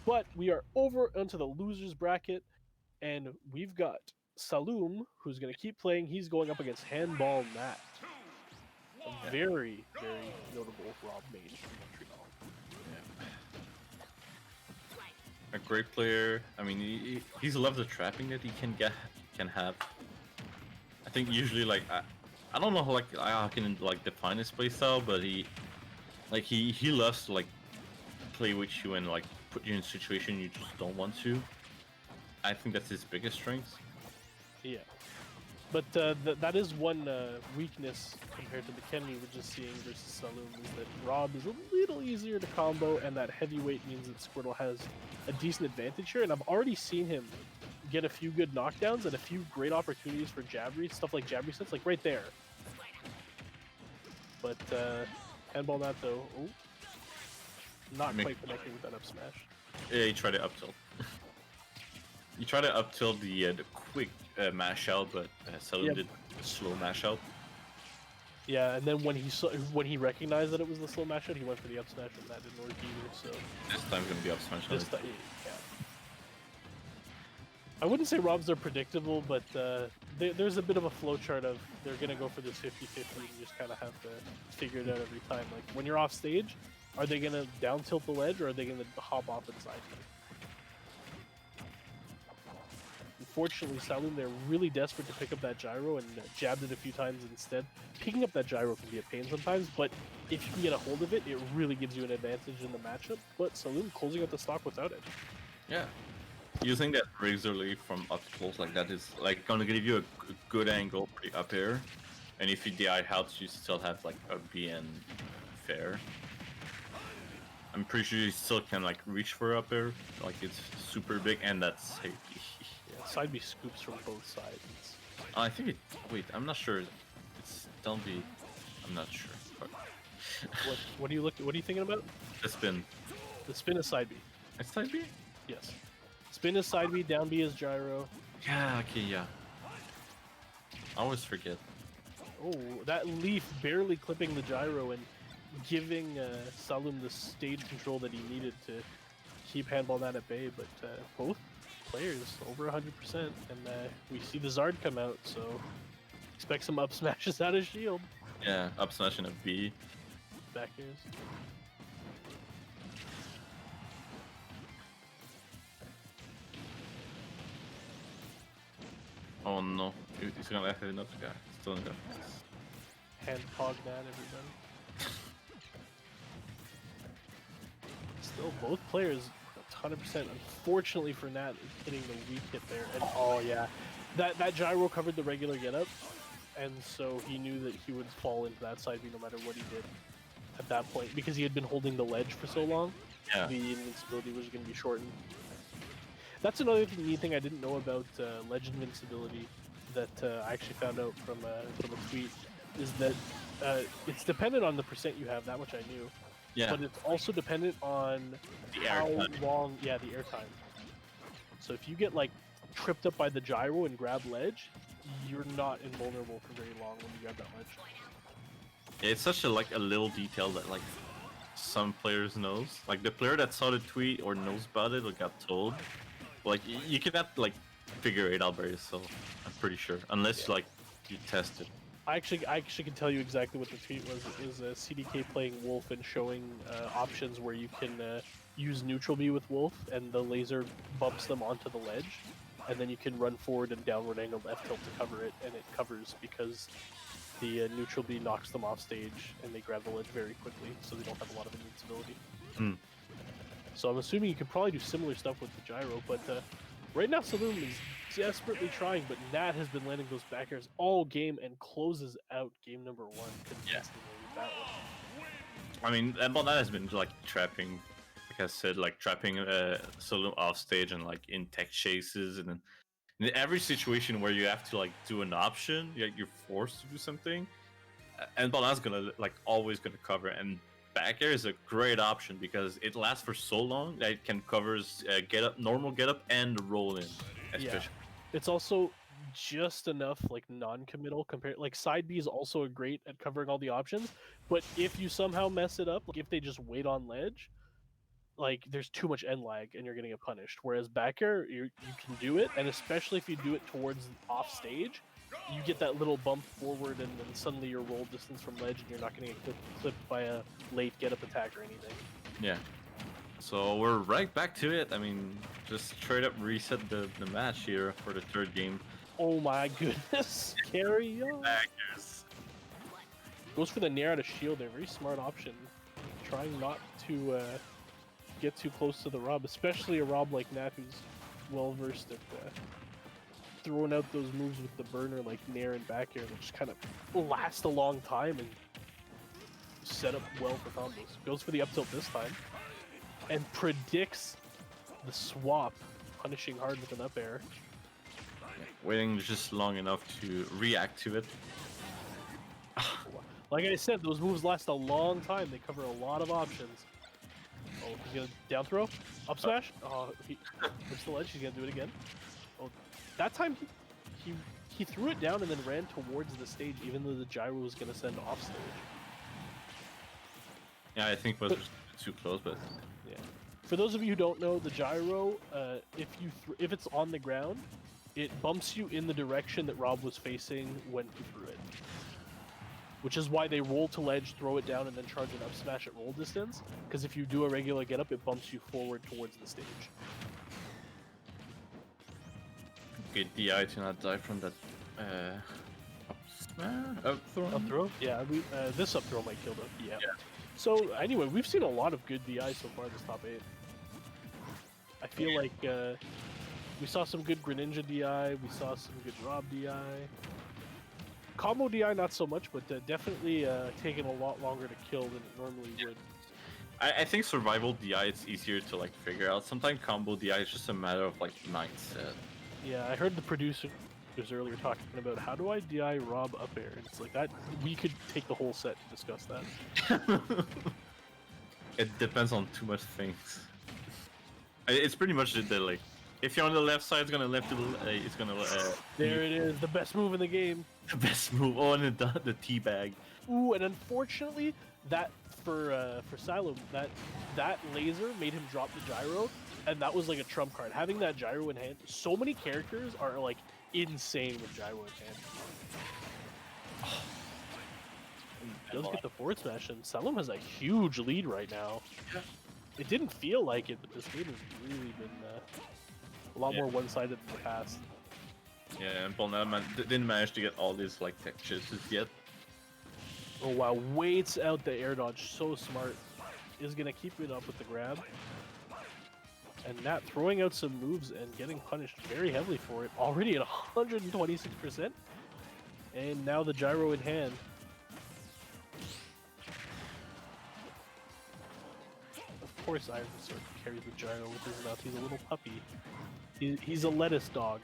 But we are over onto the losers bracket, and we've got Saloom, who's going to keep playing. He's going up against Handball Nat, a very, very notable Rob main from Montreal. A great player. I mean, he's loves the trapping that he can have. I think usually like I don't know how I can like define his playstyle, but he loves to like play with you and like put you in a situation you just don't want to. I think that's his biggest strength. Yeah. But that is one weakness compared to the Ken we were just seeing versus Saloom, is that Rob is a little easier to combo, and that heavyweight means that Squirtle has a decent advantage here, and I've already seen him get a few good knockdowns and a few great opportunities for jab reads, stuff like jab resets, like right there. But Handball Nat though, not quite connecting with that up smash. Yeah, he tried to up tilt. He tried to up tilt the quick mash out, but Saloom did a slow mash out. Yeah, and then when he recognized that it was the slow mash out, he went for the up smash, and that didn't work either. So this time's gonna be up smash. This time, yeah. I wouldn't say Robs are predictable, but there's a bit of a flowchart of they're gonna go for this 50-50, and you just kind of have to figure it out every time. Like when you're off stage, are they gonna down tilt the ledge, or are they gonna hop off inside you? Unfortunately, Saloom, they're really desperate to pick up that gyro and jabbed it a few times instead. Picking up that gyro can be a pain sometimes, but if you can get a hold of it, it really gives you an advantage in the matchup. But Saloom closing out the stock without it. Yeah. Using that regularly from up close like that is like gonna give you a good angle pretty up air. And if you DI helps, you still have like a BN fair. I'm pretty sure you still can like reach for up air, like it's super big, and that's yeah, side B scoops from both sides. I think it. Wait, I'm not sure. It's don't be. I'm not sure. What are you looking? What are you thinking about? The spin. The spin is side B. It's side B. Yes. Spin is side B. Down B is gyro. Yeah. Okay. Yeah. I always forget. Oh, that leaf barely clipping the gyro and giving Saloom the stage control that he needed to keep Handball Nat at bay, but both players over 100%, and we see the Zard come out, so expect some up smashes out of Shield. Yeah, up smash and a B. Back airs. Oh no, he's gonna let another guy. Still in there. Hand pog Nat, everybody. Still, both players 100%. Unfortunately for Nat, hitting the weak hit there. And oh yeah, that gyro covered the regular getup, and so he knew that he would fall into that side B no matter what he did at that point, because he had been holding the ledge for so long. Yeah. The invincibility was going to be shortened. That's another neat thing I didn't know about ledge invincibility that I actually found out from a tweet, is that it's dependent on the percent you have. That much I knew. Yeah. But it's also dependent on how long, the airtime. So if you get like tripped up by the gyro and grab ledge, you're not invulnerable for very long when you grab that ledge. Yeah, it's such a a little detail that like some players knows. Like the player that saw the tweet or knows about it or got told, like you cannot like figure it out by yourself. I'm pretty sure, unless like you test it. I actually can tell you exactly what the tweet was. It was CDK playing Wolf and showing options where you can use neutral B with Wolf, and the laser bumps them onto the ledge, and then you can run forward and downward angle left tilt to cover it, and it covers because the neutral B knocks them off stage, and they grab the ledge very quickly, so they don't have a lot of invincibility. So I'm assuming you could probably do similar stuff with the gyro, but right now Saloom is desperately trying, but Nat has been landing those back airs all game and closes out game number 1 convincingly with that one. I mean, Handball Nat has been like trapping, like I said, like trapping Saloom off stage and like in tech chases, and then in every situation where you have to like do an option, you're forced to do something. Handball Nat's gonna like always gonna cover, and back air is a great option because it lasts for so long that it can covers normal get up and roll in. Yeah, it's also just enough like non-committal compared. Like side B is also great at covering all the options, but if you somehow mess it up, like if they just wait on ledge, like there's too much end lag and you're gonna get punished. Whereas back air, you can do it, and especially if you do it towards off stage, you get that little bump forward, and then suddenly your roll distance from ledge, and you're not gonna get clipped by a late get up attack or anything. Yeah. So we're right back to it. I mean, just straight up reset the match here for the third game. Oh my goodness, carry on. Backers. Goes for the nair out of shield there. Very smart option. Trying not to get too close to the Rob, especially a Rob like Nat who's well versed at throwing out those moves with the burner like nair and back air that just kind of last a long time and set up well for combos. Goes for the up tilt this time and predicts the swap, punishing hard with an up air. Waiting just long enough to react to it. Like I said, those moves last a long time. They cover a lot of options. Oh, he's gonna down throw, up smash. Oh, he hits the ledge. He's gonna do it again. Oh, that time he threw it down and then ran towards the stage, even though the gyro was gonna send off stage. Yeah, I think it was just too close, but yeah. For those of you who don't know, the gyro, if it's on the ground, it bumps you in the direction that Rob was facing when he threw it. Which is why they roll to ledge, throw it down, and then charge an up smash at roll distance. Because if you do a regular get up, it bumps you forward towards the stage. good DI to not die from that up smash? Up throw? Up throw? Yeah, this up throw might kill them. Yeah. Yeah. So anyway, we've seen a lot of good DI so far this top 8. I feel like we saw some good Greninja DI, we saw some good Rob DI. Combo DI not so much, but definitely taking a lot longer to kill than it normally would. I think survival DI is easier to like figure out. Sometimes combo DI is just a matter of like mindset. Yeah, I heard the producers earlier talking about how do I DI Rob up air, and it's like that we could take the whole set to discuss that. It depends on too much things. It's pretty much the like, if you're on the left side, it's gonna it's gonna. There it is, the best move in the game. The best move. Oh, and the teabag. Ooh, and unfortunately, that for Silo, that laser made him drop the gyro, and that was like a trump card. Having that gyro in hand, so many characters are like insane with gyro in hand. He does get the forward smash, and Salem has a huge lead right now. Yeah. It didn't feel like it, but this game has really been a lot more one-sided than the past. Yeah, and Bolnetta didn't manage to get all these like tech chases yet. Oh wow, waits out the air dodge, so smart. Is gonna keep it up with the grab. And Nat throwing out some moves and getting punished very heavily for it. Already at 126%. And now the gyro in hand. Of course Ivysaur carries the gyro with his mouth. He's a little puppy. He's a lettuce dog.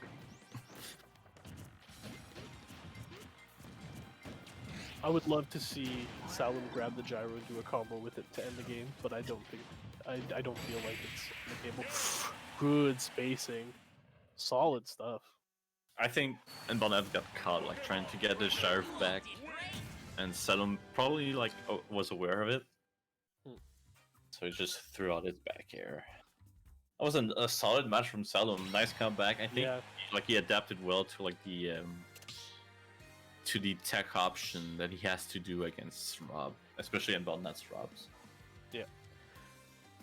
I would love to see Salem grab the gyro and do a combo with it to end the game, but I don't think I don't feel like it's on the table. Good spacing, solid stuff. I think Bonnet got caught like trying to get the sheriff back, and Salem probably like was aware of it, so he just threw out his back air. That was a solid match from Salem. Nice comeback. I think like he adapted well to like the tech option that he has to do against Rob, especially in Bonnet's Robs. Yeah.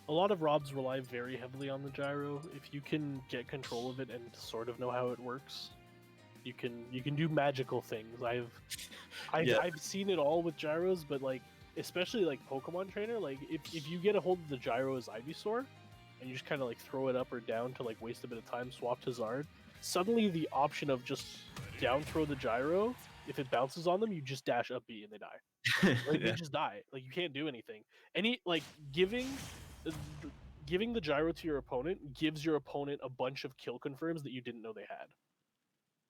A lot of Robs rely very heavily on the gyro. If you can get control of it and sort of know how it works, you can do magical things. I've seen it all with gyros, but like especially like Pokemon Trainer, like if you get a hold of the gyro as Ivysaur and you just kind of like throw it up or down to like waste a bit of time, swap to Zard, suddenly the option of just down throw the gyro, if it bounces on them, you just dash up B and they die. Like they just die. Like you can't do anything. Giving the gyro to your opponent gives your opponent a bunch of kill confirms that you didn't know they had.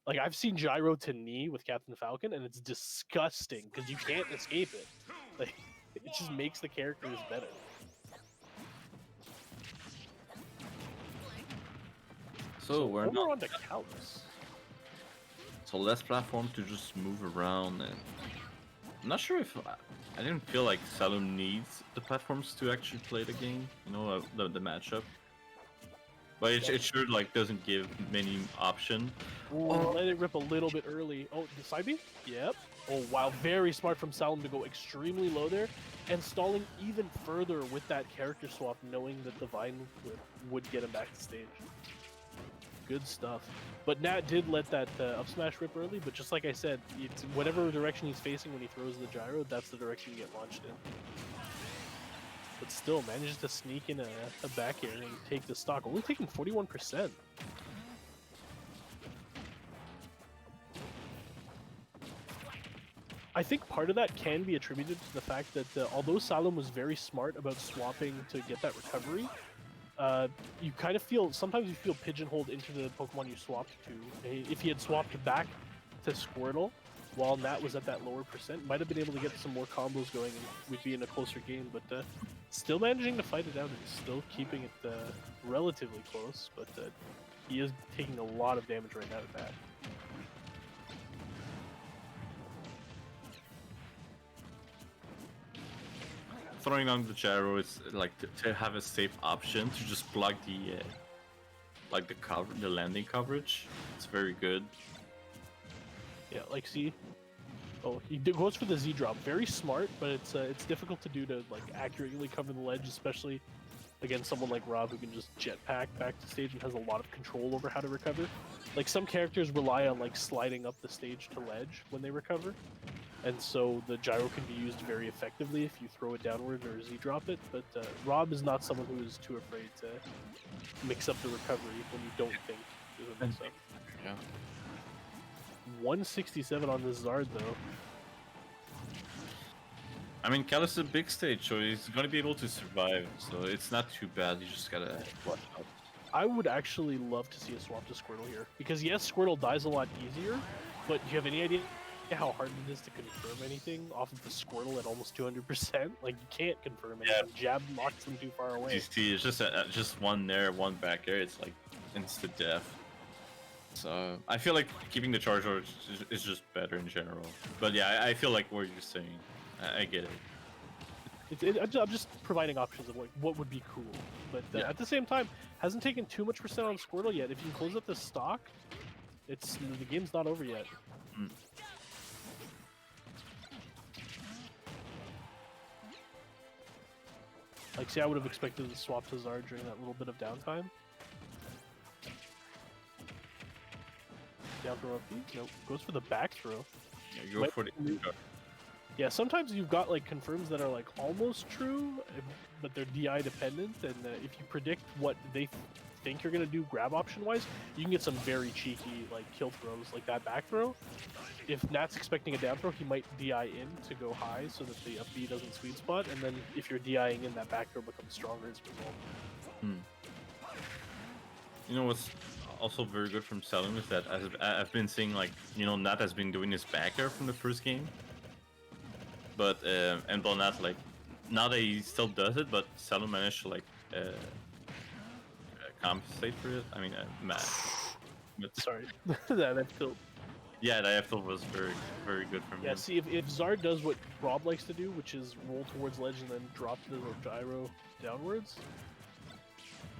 Like I've seen gyro to knee with Captain Falcon, and it's disgusting because you can't escape it. Like it just makes the characters better. So we're not on to Kalos. So less platform to just move around, and I'm not sure if I didn't feel like Salum needs the platforms to actually play the game. You know, the matchup. But it sure like doesn't give many option. Ooh, let it rip a little bit early. Oh, the side B? Yep. Oh, wow. Very smart from Salem to go extremely low there and stalling even further with that character swap, knowing that the Vine would get him back to stage. Good stuff. But Nat did let that up smash rip early, but just like I said, it's whatever direction he's facing when he throws the gyro, that's the direction you get launched in. But still manages to sneak in a back air and take the stock, only taking 41%. I think part of that can be attributed to the fact that although Salem was very smart about swapping to get that recovery, you kind of feel, sometimes you feel pigeonholed into the Pokemon you swapped to. If he had swapped back to Squirtle while Nat was at that lower percent, might have been able to get some more combos going and we'd be in a closer game, but still managing to fight it out and still keeping it relatively close, but he is taking a lot of damage right now with that. Throwing on the gyro is like to have a safe option to just block the like the landing coverage. It's very good. Yeah, like see. Oh, he goes for the Z drop. Very smart, but it's difficult to do to like accurately cover the ledge, especially against someone like Rob who can just jetpack back to stage and has a lot of control over how to recover. Like some characters rely on like sliding up the stage to ledge when they recover. And so the gyro can be used very effectively if you throw it downward or Z-drop it, but Rob is not someone who is too afraid to mix up the recovery when you don't think there's a mix-up. Yeah. 167 on this Zard, though. I mean, Kalos is a big stage, so he's going to be able to survive, so it's not too bad. You just gotta watch out. I would actually love to see a swap to Squirtle here, because yes, Squirtle dies a lot easier, but do you have any idea how hard it is to confirm anything off of the Squirtle at almost 200%? Like, you can't confirm it. Yeah. Jab knocks them too far away. GT, it's just one there, one back there. It's like instant death. So I feel like keeping the Charizard is just better in general. But yeah, I feel like what you're saying. I get it. I'm just providing options of like what would be cool, but Yeah. at the same time, hasn't taken too much percent on Squirtle yet. If you can close up the stock, the game's not over yet. Mm. Like, see, I would have expected to swap to Zard during that little bit of downtime. Down throw up B? Nope. Goes for the back throw. Yeah, you go for the Yeah, sometimes you've got like confirms that are like almost true, but they're DI dependent, and if you predict what they think you're gonna do grab option wise, you can get some very cheeky like kill throws, like that back throw. If Nat's expecting a down throw, he might DI in to go high so that the up B doesn't sweet spot, and then if you're DIing in, that back throw becomes stronger as a result. You know what's also very good from Salem is that I've been seeing, like, you know, Nat has been doing his back air from the first game. But and Nat, like, now that he still does it, but Salem managed to like compensate for it. I mean, but Sorry, that tilt. yeah, that F was very good from Yeah, him. see, if Zard does what Rob likes to do, which is roll towards ledge and then drop the gyro downwards,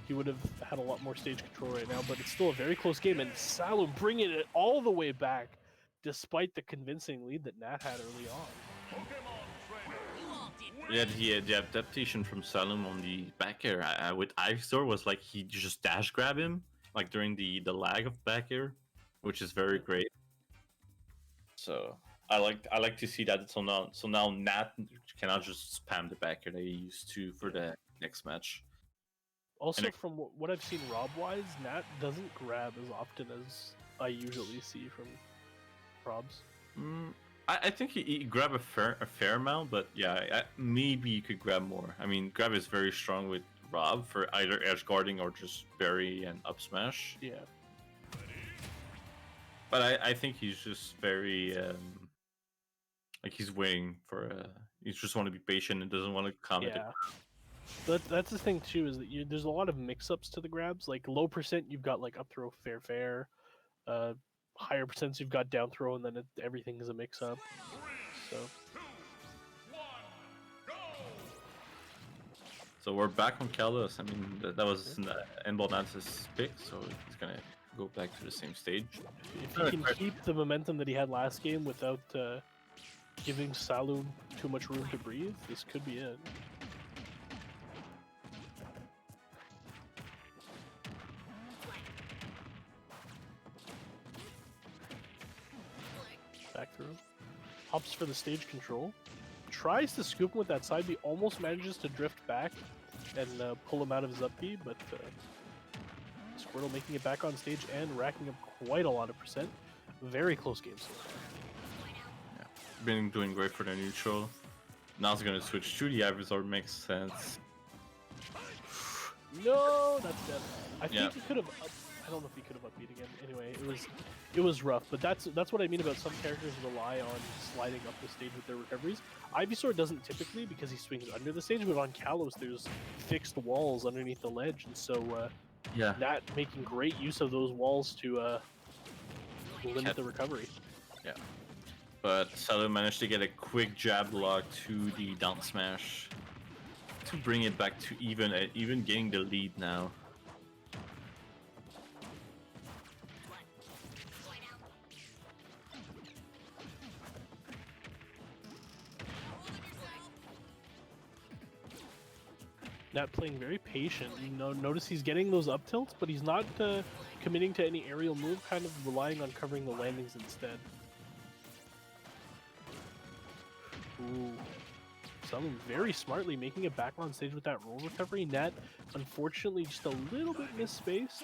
he would have had a lot more stage control right now, but it's still a very close game, and Salem bringing it all the way back, despite the convincing lead that Nat had early on. Yeah, the adaptation from Salem on the back air with Ivysaur was like he just dash grab him like during the lag of back air, which is very great. So I like to see that. So now Nat cannot just spam the back air that he used to for the next match. Also, from what I've seen Rob-wise, Nat doesn't grab as often as I usually see from Robs. I think he grabbed a fair amount, but yeah, maybe you could grab more. I mean, grab is very strong with Rob for either edge guarding or just bury and up smash. Yeah. But I think he's just very like he's waiting for he just want to be patient and doesn't want to comment. Yeah. That's the thing too, is that there's a lot of mix-ups to the grabs. Like low percent, you've got like up throw fair. Higher percents, you've got down throw, and then everything is a mix-up. So So we're back on Kalos. I mean, that was Embolnance's pick, so he's gonna go back to the same stage. If he can keep the momentum that he had last game without giving Salum too much room to breathe, this could be it. Back through. Opts for the stage control. Tries to scoop him with that side B, almost manages to drift back and pull him out of his up B, but Squirtle making it back on stage and racking up quite a lot of percent. Very close game so far. Yeah, been doing great for the neutral. Now it's gonna switch to the Ivysaur, makes sense. No, that's dead. I Yeah. think he could have. I don't know if he could have upbeat again. Anyway, it was rough, but that's what I mean about some characters rely on sliding up the stage with their recoveries. Ivysaur doesn't typically because he swings under the stage, but on Kalos there's fixed walls underneath the ledge, and so Yeah. Nat making great use of those walls to limit the recovery. Yeah. But Salum managed to get a quick jab lock to the down smash to bring it back to even getting the lead now. Nat playing very patient. You know, notice he's getting those up tilts, but he's not committing to any aerial move, kind of relying on covering the landings instead. Ooh. Salum very smartly making it back on stage with that roll recovery. Nat, unfortunately, just a little bit misspaced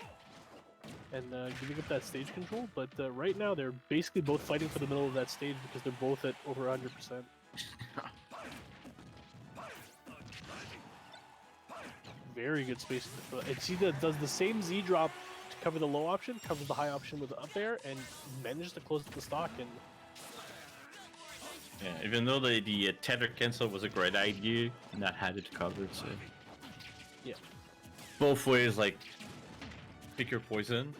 and giving up that stage control, but right now they're basically both fighting for the middle of that stage because they're both at over 100%. Very good space. And see that does the same Z drop to cover the low option, covers the high option with the up air, and manages to close the stock. And Yeah, even though the tether cancel was a great idea, Nat had it covered. So yeah, both ways, like pick your poison.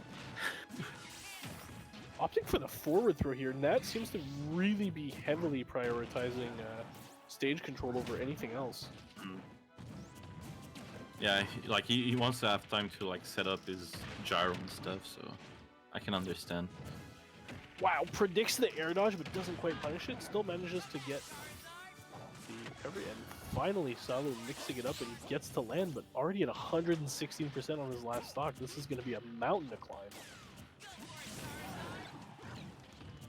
opting for the forward throw here, Nat seems to really be heavily prioritizing stage control over anything else. Yeah, he wants to have time to like set up his gyro and stuff, so I can understand. Wow, predicts the air dodge but doesn't quite punish it. Still manages to get the recovery, and finally Salu mixing it up and gets to land, but already at 116% on his last stock. This is going to be a mountain to climb.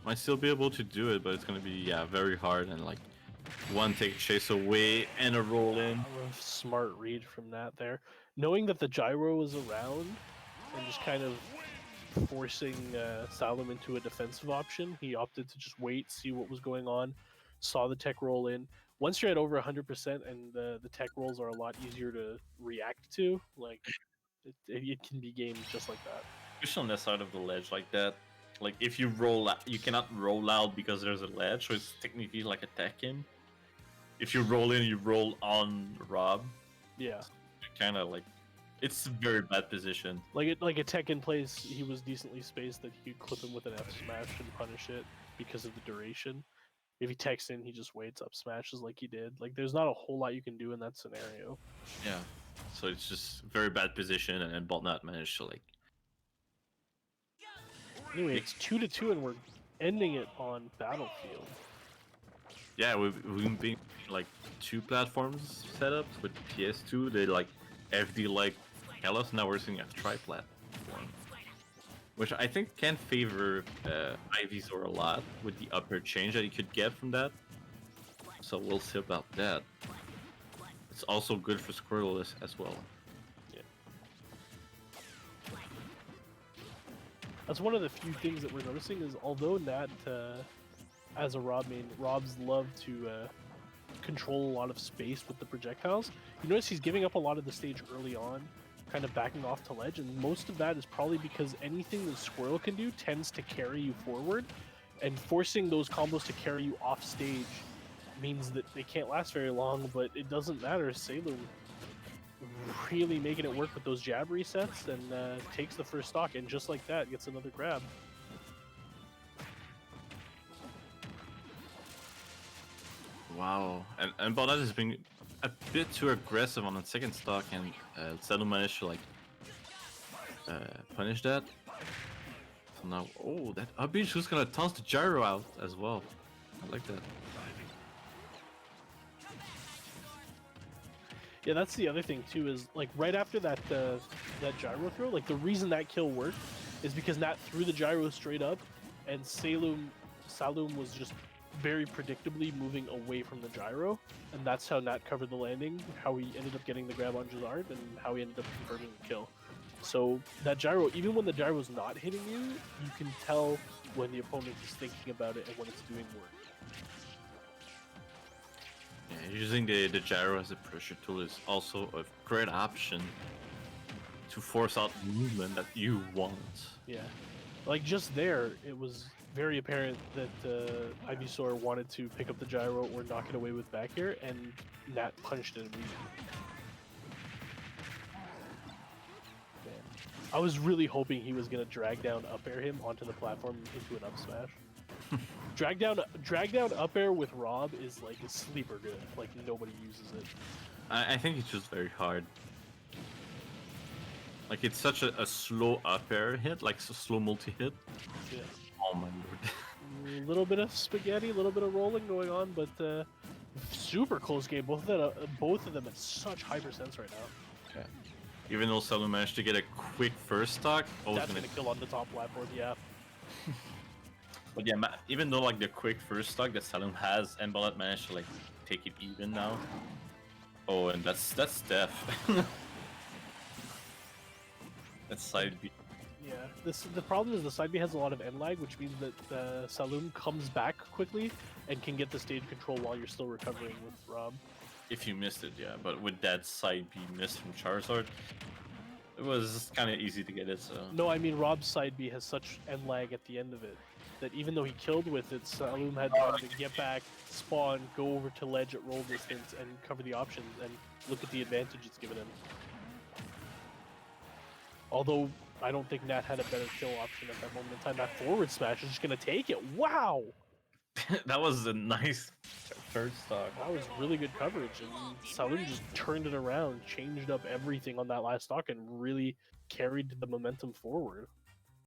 Might still be able to do it, but it's gonna be very hard and like one take chase away and a roll in. A smart read from Nat there. Knowing that the gyro was around and just kind of forcing Salum into a defensive option, he opted to just wait, see what was going on, saw the tech roll in. Once you're at over 100% and the tech rolls are a lot easier to react to, like it can be gamed just like that. Especially on that side of the ledge like that. Like if you roll out, you cannot roll out because there's a ledge, so it's technically like attacking. If you roll in, you roll on Rob. Yeah. Kind of like, it's a very bad position. Like a tech in place, he was decently spaced that he could clip him with an F smash and punish it because of the duration. If he techs in, he just waits up smashes like he did. Like there's not a whole lot you can do in that scenario. Yeah. So it's just very bad position, and then Boltnut managed to like. Anyway, it's 2-2, and we're ending it on Battlefield. Yeah, we've been like 2 platforms setups with PS2. They like FD like Kalos. Now we're seeing a tri-platform, which I think can favor Ivysaur a lot with the upper change that you could get from that. So we'll see about that. It's also good for Squirtle as well. Yeah. That's one of the few things that we're noticing is although Nat, as a Rob main, Robs love to control a lot of space with the projectiles. You notice he's giving up a lot of the stage early on, kind of backing off to ledge, and most of that is probably because anything that Squirrel can do tends to carry you forward, and forcing those combos to carry you off stage means that they can't last very long, but it doesn't matter. Salem really making it work with those jab resets and takes the first stock, and just like that, gets another grab. Wow, and Bonnet has been a bit too aggressive on the second stock, and Salo managed to like punish that. So now, oh, that up B just gonna toss the gyro out as well. I like that. Yeah, that's the other thing too. Is like right after that that gyro throw, like the reason that kill worked is because Nat threw the gyro straight up, and Saloum was just very predictably moving away from the gyro, and that's how Nat covered the landing, how he ended up getting the grab on Jazard, and how he ended up confirming the kill. So that gyro, even when the gyro is not hitting you, you can tell when the opponent is thinking about it and when it's doing work. Yeah, using the gyro as a pressure tool is also a great option to force out movement that you want. Yeah, like just there, it was very apparent that Ivysaur wanted to pick up the gyro or knock it away with back air, and Nat punished it immediately. Man. I was really hoping he was gonna drag down up air him onto the platform into an up smash. drag down up air with Rob is like a sleeper good. Like nobody uses it. I think it's just very hard. Like it's such a slow up air hit, like a slow multi hit. Yeah. Oh my lord. A little bit of spaghetti, a little bit of rolling going on, but super close game. Both of them at such hyper sense right now. Yeah. Even though Salo managed to get a quick first stock, That's gonna kill on the top platform. Yeah. But yeah, even though like the quick first stock that Salo has, Embalat managed to like take it even now. Oh, and that's Def. That's side B. Yeah, the problem is the side B has a lot of end lag, which means that Saloum comes back quickly and can get the stage control while you're still recovering with Rob. If you missed it, yeah. But with that side B miss from Charizard, it was kind of easy to get it. So No, I mean Rob's side B has such end lag at the end of it that even though he killed with it, Saloum had time to get back, spawn, go over to ledge at roll distance, and cover the options, and look at the advantage it's given him. Although I don't think Nat had a better kill option at that moment in time. That forward smash is just gonna take it. Wow, that was a nice third stock. that was really good coverage, and Saloum just turned it around, changed up everything on that last stock, and really carried the momentum forward.